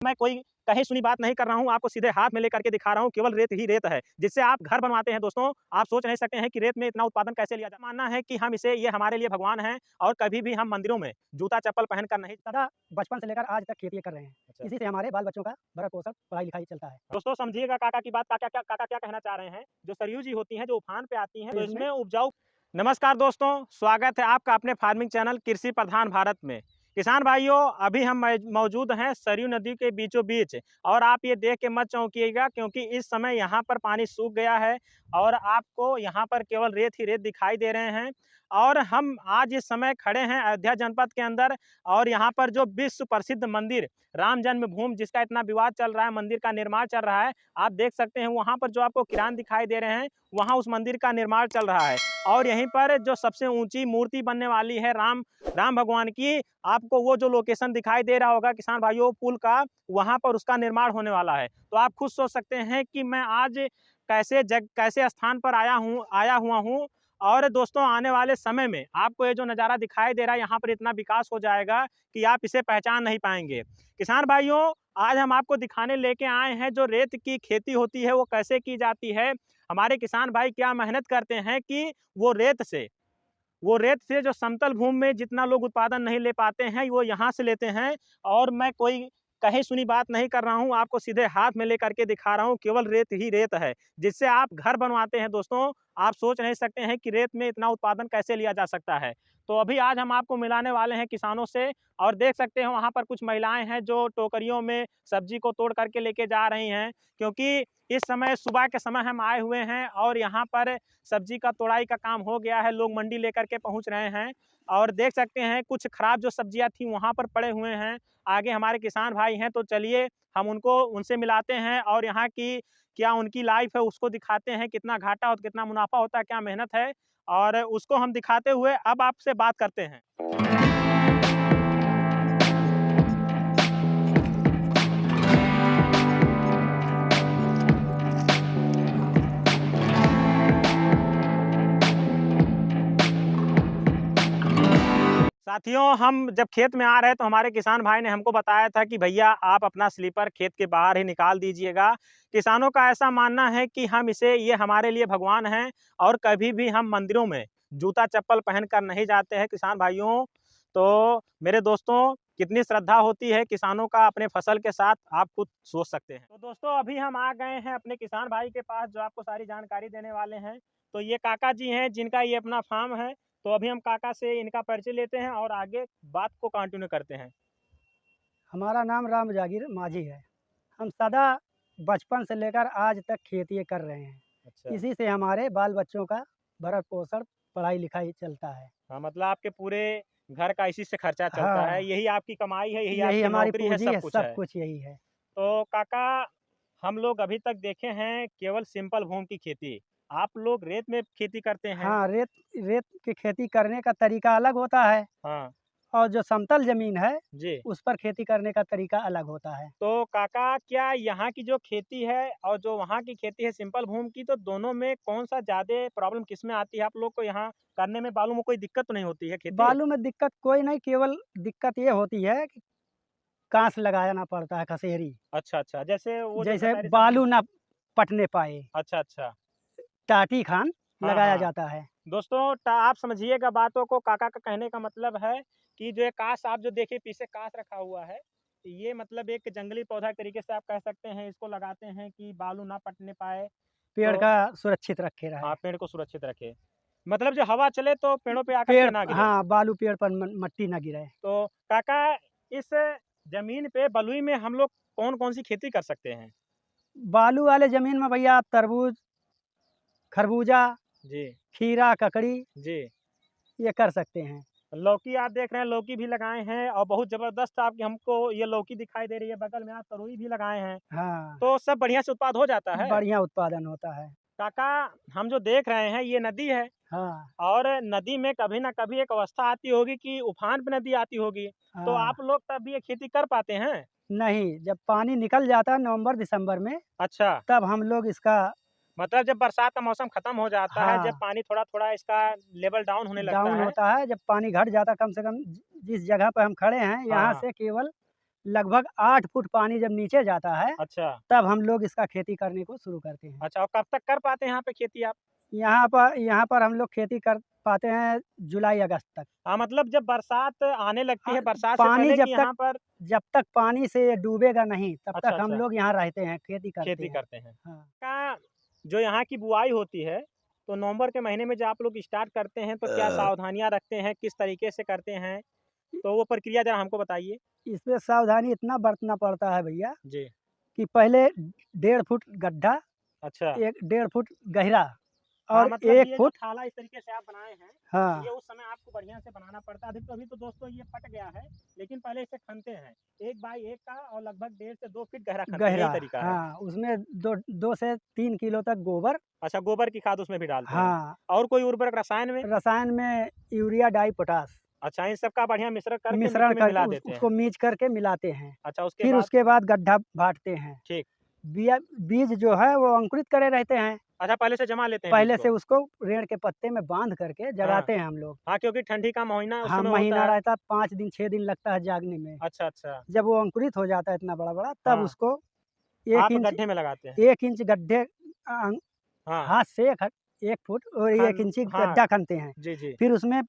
मैं कोई कही सुनी बात नहीं कर रहा हूँ, आपको सीधे हाथ में लेकर के दिखा रहा हूँ, केवल रेत ही रेत है, जिससे आप घर बनवाते हैं दोस्तों। आप सोच नहीं सकते हैं कि रेत में इतना उत्पादन कैसे लिया जाए। मानना है कि हम इसे ये हमारे लिए भगवान हैं और कभी भी हम मंदिरों में जूता-चप्पल पहनकर नहीं। दादा बचपन से लेकर आज तक खेती कर रहे हैं। अच्छा। इसी से हमारे बाल बच्चों का भरण-पोषण, पढ़ाई-लिखाई चलता है। दोस्तों समझिएगा काका की बात, काका क्या कहना चाह रहे हैं। जो सरयू जी होती हैं, जो उफान पे आती हैं, तो इसमें इसमें उपजाऊ। नमस्कार दोस्तों, स्वागत है आपका अपने फार्मिंग चैनल कृषि प्रधान भारत में। किसान भाइयों, अभी हम मौजूद हैं सरयू नदी के बीचों बीच, और आप ये देख के मत चौंकिएगा क्योंकि इस समय यहाँ पर पानी सूख गया है और आपको यहाँ पर केवल रेत ही रेत दिखाई दे रहे हैं। और हम आज इस समय खड़े हैं अयोध्या जनपद के अंदर, और यहाँ पर जो विश्व प्रसिद्ध मंदिर राम जन्मभूमि, जिसका इतना विवाद चल रहा है, मंदिर का निर्माण चल रहा है, आप देख सकते हैं वहाँ पर जो आपको किरान दिखाई दे रहे हैं, वहाँ उस मंदिर का निर्माण चल रहा है। और यहीं पर जो सबसे ऊंची मूर्ति बनने वाली है राम भगवान की, आपको वो जो लोकेशन दिखाई दे रहा होगा किसान भाइयों पुल का, वहाँ पर उसका निर्माण होने वाला है। तो आप खुद सोच सकते हैं कि मैं आज कैसे स्थान पर आया हुआ हूँ। और दोस्तों आने वाले समय में आपको ये जो नज़ारा दिखाई दे रहा है, यहाँ पर इतना विकास हो जाएगा कि आप इसे पहचान नहीं पाएंगे। किसान भाइयों, आज हम आपको दिखाने लेके आए हैं जो रेत की खेती होती है वो कैसे की जाती है। हमारे किसान भाई क्या मेहनत करते हैं कि वो रेत से जो समतल भूमि में जितना लोग उत्पादन नहीं ले पाते हैं, वो यहाँ से लेते हैं। और मैं कोई कही सुनी बात नहीं कर रहा हूँ, आपको सीधे हाथ में लेकर के दिखा रहा हूँ, केवल रेत ही रेत है, जिससे आप घर बनवाते हैं दोस्तों। आप सोच नहीं सकते हैं कि रेत में इतना उत्पादन कैसे लिया जा सकता है। तो अभी आज हम आपको मिलाने वाले हैं किसानों से, और देख सकते हैं वहाँ पर कुछ महिलाएं हैं जो टोकरियों में सब्जी को तोड़ करके लेके जा रही हैं, क्योंकि इस समय सुबह के समय हम आए हुए हैं और यहाँ पर सब्जी का तोड़ाई का काम हो गया है, लोग मंडी लेकर के पहुँच रहे हैं। और देख सकते हैं कुछ खराब जो सब्जियां थी वहाँ पर पड़े हुए हैं। आगे हमारे किसान भाई हैं, तो चलिए हम उनसे मिलाते हैं और यहाँ की क्या उनकी लाइफ है उसको दिखाते हैं, कितना घाटा और कितना मुनाफा होता है, क्या मेहनत है, और उसको हम दिखाते हुए अब आपसे बात करते हैं। साथियों, हम जब खेत में आ रहे तो हमारे किसान भाई ने हमको बताया था कि भैया आप अपना स्लीपर खेत के बाहर ही निकाल दीजिएगा। किसानों का ऐसा मानना है कि ये हमारे लिए भगवान हैं और कभी भी हम मंदिरों में जूता चप्पल पहनकर नहीं जाते हैं किसान भाइयों। तो मेरे दोस्तों, कितनी श्रद्धा होती है किसानों का अपने फसल के साथ, आप खुद सोच सकते हैं। तो दोस्तों अभी हम आ गए हैं अपने किसान भाई के पास जो आपको सारी जानकारी देने वाले हैं। तो ये काका जी हैं जिनका ये अपना फार्म है। तो अभी हम काका से इनका परिचय लेते हैं और आगे बात को कंटिन्यू करते हैं। हमारा नाम राम जागीर माझी है। हम सदा बचपन से लेकर आज तक खेती कर रहे हैं। अच्छा। इसी से हमारे बाल बच्चों का भरण-पोषण, पढ़ाई-लिखाई चलता है। हाँ, मतलब आपके पूरे घर का इसी से खर्चा चलता है, हाँ, यही आपकी कमाई है, यही यही आपकी हमारी नौकरी है, पूँजी सब है, कुछ सब है। कुछ यही है। तो काका, हम लोग अभी तक देखे हैं केवल सिंपल भूमि की खेती, आप लोग रेत में खेती करते हैं। हाँ, रेत रेत की खेती करने का तरीका अलग होता है हाँ और जो समतल ज़मीन है, जी। उस पर खेती करने का तरीका अलग होता है। तो काका, क्या यहाँ की जो खेती है और जो वहाँ की खेती है सिंपल भूमि की, तो दोनों में कौन सा ज़्यादा प्रॉब्लम किस में आती है आप लोग को यहाँ करने में? बालू में कोई दिक्कत तो नहीं होती है खेती? बालू में दिक्कत कोई नहीं, केवल दिक्कत ये होती है कि काँस लगाना पड़ता है, कसेरी। अच्छा, अच्छा। जैसे वो जो जैसे खेसारी सब्ज़ी। बालू ना पटने पाए, अच्छा, अच्छा। टाटी खान हाँ, लगाया हाँ। जाता है। दोस्तों आप समझिएगा बातों को, काका का कहने का मतलब है कि जो ये काँस आप जो देखिए पीछे काँस रखा हुआ है, ये मतलब एक जंगली पौधा तरीके से आप कह सकते हैं, इसको लगाते हैं कि बालू ना पटने पाए। पेड़ तो का सुरक्षित रखे रहे। हाँ, पेड़ को सुरक्षित रखे। मतलब जो हवा चले तो पेड़ों पे आकर के पेड़ ना गिरे। हाँ, बालू पेड़ पर मट्टी ना गिरे। तो काका, इस ज़मीन पे बलुई में हम लोग कौन-कौन सी खेती कर सकते हैं? बालू वाले ज़मीन में भैया आप तरबूज, खरबूजा, जी, खीरा, ककड़ी जी। ये कर सकते हैं। लौकी आप देख रहे हैं, लौकी भी लगाए हैं और बहुत ज़बरदस्त आपकी हमको ये लौकी दिखाई दे रही है, बगल में आप तरोई भी लगाए हैं। हाँ, तो सब बढ़िया से उत्पाद हो जाता है। बढ़िया उत्पादन होता है। काका, हम जो देख रहे हैं ये नदी है, हाँ, और नदी में कभी न कभी एक अवस्था आती होगी कि उफान पे नदी आती होगी, तो हाँ। आप लोग तब ये खेती कर पाते हैं? नहीं, जब पानी निकल जाता है नवंबर-दिसंबर में, अच्छा, तब हम लोग इसका मतलब जब बरसात का मौसम खत्म हो जाता है, जब हाँ, पानी थोड़ा-थोड़ा इसका लेवल डाउन होने लगता डाउन है। होता है। जब पानी घट जाता कम से कम जिस जगह पे हम खड़े हैं, हाँ, यहाँ हाँ। से केवल लगभग 8 फुट पानी जब नीचे जाता है, अच्छा, तब हम लोग इसका खेती करने को शुरू करते हैं। अच्छा, और कब तक कर पाते हैं यहाँ पे खेती आप? यहाँ पर हम लोग खेती कर पाते हैं जुलाई-अगस्त तक। हाँ, मतलब जब बरसात आने लगती है, बरसात से पानी पहले कि यहाँ पर जब तक पानी से ये डूबेगा नहीं, तब अच्छा, तक हम अच्छा, लोग यहाँ रहते हैं, खेती करते खेती हैं। करते हैं। हाँ। का जो यहाँ की बुआई होती है, तो नवंबर के महीने में जब आप लोग स्टार्ट करते हैं, तो क्या सावधानियाँ रखते हैं, किस तरीके से करते हैं? तो वो प्रक्रिया ज़रा हमको बताइए। इसमें सावधानी इतना बरतना पड़ता है भैया जी, कि पहले 1.5 फुट गड्ढा, अच्छा। 1.5 फुट गहरा हाँ, और मतलब 1 ये जो फुट। थाला इस तरीके से आप बनाए हैं, हाँ, ये उस समय आपको बढ़िया से बनाना पड़ता है। अभी तो दोस्तों ये फट गया है, लेकिन पहले इसे खनते हैं, 1 बाई 1 का और लगभग 1.5 से 2 फीट गहरा खनते हैं, यही गहरा। तरीका है। हाँ, उसमें 2 से 3 किलो तक गोबर। अच्छा, गोबर की खाद उसमें भी डालते हैं हाँ, और कोई उर्वरक रसायन में? रसायन में यूरिया, डाई, पोटाश अच्छा, इन सब का बढ़िया मिश्रण करके मिट्टी मिश्रण में करके मिला देते उसको हैं। मीच करके मिलाते हैं। अच्छा, उसके फिर बाद उसके बाद गड्ढा बाँटते हैं। ठीक। बीज जो है वो अंकुरित करे रहते हैं। अच्छा, पहले से जमा लेते हैं बीज पहले को? से उसको रेड़ के पत्ते में बाँध करके हाँ, जगाते हैं हम लोग। हाँ, क्योंकि ठंडी का महीना उस हाँ, समय होता महीना है। रहता है, 5 दिन 6 दिन लगता है जागने में। अच्छा, अच्छा। जब वो अंकुरित हो जाता है इतना बड़ा-बड़ा, तब हाँ, उसको 1 आप इंच गड्ढे में लगाते हैं। 1 इंच गड्ढे हाँ, हाथ से 1 फुट और 1 इंची हाँ, गड्ढा खनते हैं। जी, जी। फिर उसमें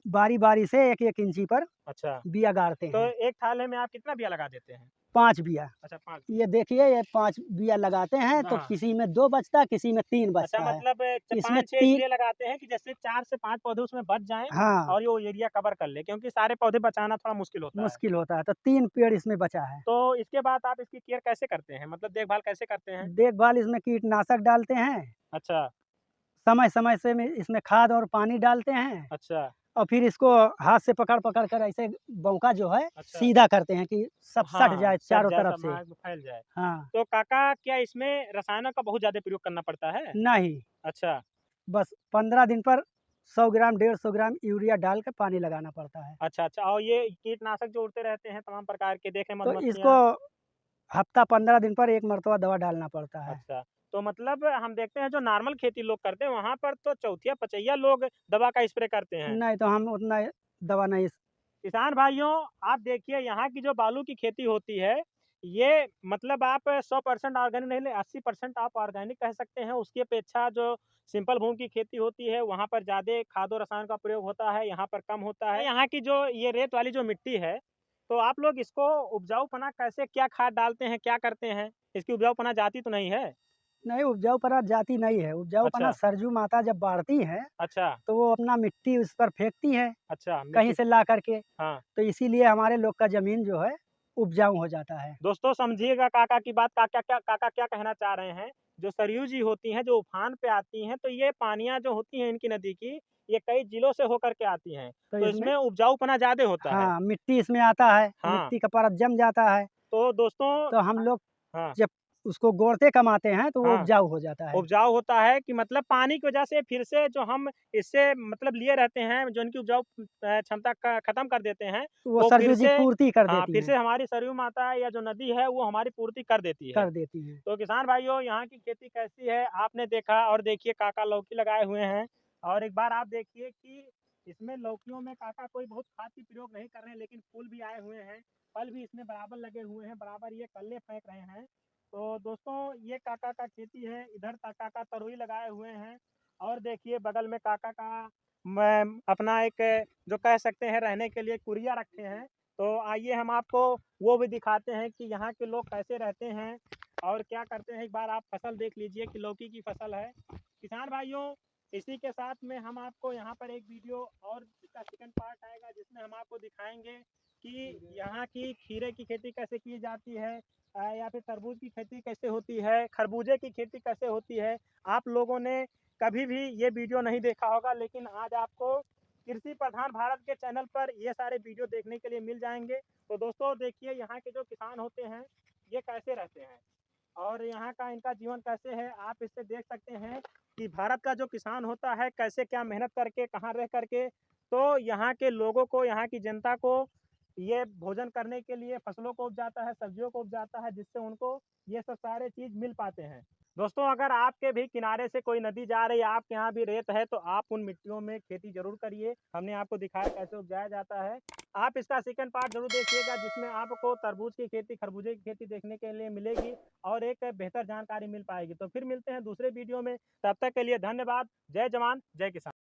बारी-बारी से 1-1 इंची पर अच्छा, बिया गाड़ते तो हैं। एक थाले में आप कितना बिया लगा देते हैं? 5 बिया। अच्छा, 5 ये देखिए, ये 5 बिया लगाते हैं तो हाँ। किसी में 2 बचता है, किसी में 3 अच्छा, बचता है। मतलब इसमें 5-6 3। इसलिए लगाते हैं कि जैसे 4 से 5 पौधे उसमें बच जाएँ हाँ, और ये वो एरिया कवर कर ले, क्योंकि सारे पौधे बचाना थोड़ा मुश्किल होता है। मुश्किल होता है, तो 3 पेड़ इसमें बचा है। तो इसके बाद आप इसकी केयर कैसे करते हैं? मतलब देखभाल कैसे करते हैं? देखभाल इसमें कीटनाशक डालते हैं, अच्छा, समय-समय से में इसमें खाद और पानी डालते हैं अच्छा, और फिर इसको हाथ से पकड़-पकड़ कर ऐसे बौका जो है अच्छा। सीधा करते हैं कि सब सट हाँ, जाए सट चारों जाए, तरफ सब से। हाँ, फैल जाए। हाँ, तो काका क्या इसमें रसायनों का बहुत ज़्यादा प्रयोग करना पड़ता है? नहीं, अच्छा, बस 15 दिन पर 100 ग्राम 150 ग्राम यूरिया डाल के पानी लगाना पड़ता है। अच्छा, अच्छा, और ये कीटनाशक जो उड़ते रहते हैं तमाम प्रकार के, देखें तो इसको मधुमक्खियाँ। हफ्ता 15 दिन पर 1 मरतबा दवा डालना पड़ता है। अच्छा, तो मतलब हम देखते हैं जो नॉर्मल खेती लोग करते हैं, वहाँ पर तो चौथिया पचैया लोग दवा का स्प्रे करते हैं। नहीं तो हम उतना दवा नहीं। किसान भाइयों, आप देखिए यहाँ की जो बालू की खेती होती है, ये मतलब आप 100% ऑर्गेनिक नहीं ले 80% आप ऑर्गेनिक कह सकते हैं। उसकी अपेक्षा जो सिंपल भूमि की खेती होती है, वहाँ पर ज़्यादा खाद और रसायन का प्रयोग होता है, यहाँ पर कम होता है। यहाँ की जो ये रेत वाली जो मिट्टी है, तो आप लोग इसको उपजाऊपना कैसे क्या खाद डालते हैं, क्या करते हैं? इसकी उपजाऊपना जाती तो नहीं है? नहीं, उपजाऊपना जाती नहीं है। उपजाऊपना अच्छा, सरजू माता जब बाढ़ती है, अच्छा, तो वो अपना मिट्टी उस पर फेंकती है, अच्छा, कहीं मिट्टी से ला करके। हाँ। तो इसीलिए हमारे लोग का ज़मीन जो है उपजाऊ हो जाता है। दोस्तों समझिएगा काका की बात, काका क्या कहना चाह रहे हैं। जो सरयू जी होती हैं, जो उफान पे आती हैं, तो ये पानियाँ जो होती हैं इनकी नदी की, ये कई जिलों से होकर के आती हैं, तो तो इसमें इसमें उपजाऊपना ज़्यादा होता है। हाँ, मिट्टी इसमें आता है, हाँ, मिट्टी का परत जम जाता है, तो दोस्तों तो हम लोग हाँ, जब उसको गोड़ते कमाते हैं, तो वो हाँ, उपजाऊ हो जाता है। उपजाऊ होता है कि मतलब पानी की वजह से फिर से जो हम इससे मतलब लिए रहते हैं, जो इनकी उपजाऊ क्षमता का खत्म कर देते हैं, वो वो फिर सरजू जी से पूर्ति कर हाँ, देती फिर हैं, से हमारी सरयू माता या जो नदी है, वो हमारी पूर्ति कर देती है। कर देती हैं। तो किसान भाइयों, यहाँ की खेती कैसी है आपने देखा, और देखिए काका लौकी लगाए हुए हैं, और एक बार आप देखिए कि इसमें लौकियों में काका कोई बहुत खाद की प्रयोग नहीं कर रहे हैं, लेकिन फूल भी आए हुए हैं, फल भी इसमें बराबर लगे हुए हैं, बराबर ये कल्ले फेंक रहे हैं। तो दोस्तों ये काका का खेती है, इधर काका तरोई लगाए हुए हैं, और देखिए बगल में काका का अपना एक जो कह सकते हैं रहने के लिए कुरिया रखे हैं। तो आइए हम आपको वो भी दिखाते हैं कि यहाँ के लोग कैसे रहते हैं और क्या करते हैं। एक बार आप फसल देख लीजिए कि लौकी की फसल है। किसान भाइयों, इसी के साथ में हम आपको यहाँ पर एक वीडियो और इसका सेकंड पार्ट आएगा, जिसमें हम आपको दिखाएंगे कि यहाँ की खीरे की खेती कैसे की जाती है, या फिर तरबूज की खेती कैसे होती है, खरबूजे की खेती कैसे होती है। आप लोगों ने कभी भी ये वीडियो नहीं देखा होगा, लेकिन आज आपको कृषि प्रधान भारत के चैनल पर ये सारे वीडियो देखने के लिए मिल जाएंगे। तो दोस्तों देखिए यहाँ के जो किसान होते हैं ये कैसे रहते हैं और यहाँ का इनका जीवन कैसे है। आप इससे देख सकते हैं कि भारत का जो किसान होता है कैसे क्या मेहनत करके कहाँ रह करके तो यहाँ के लोगों को, यहाँ की जनता को ये भोजन करने के लिए फसलों को उपजाता है, सब्जियों को उपजाता है, जिससे उनको ये सब सारे चीज़ मिल पाते हैं। दोस्तों, अगर आपके भी किनारे से कोई नदी जा रही है, आपके यहाँ भी रेत है, तो आप उन मिट्टियों में खेती ज़रूर करिए। हमने आपको दिखाया कैसे उपजाया जाता है। आप इसका सेकंड पार्ट ज़रूर देखिएगा, जिसमें आपको तरबूज की खेती, खरबूजे की खेती देखने के लिए मिलेगी और एक बेहतर जानकारी मिल पाएगी। तो फिर मिलते हैं दूसरे वीडियो में, तब तक के लिए धन्यवाद। जय जवान, जय किसान।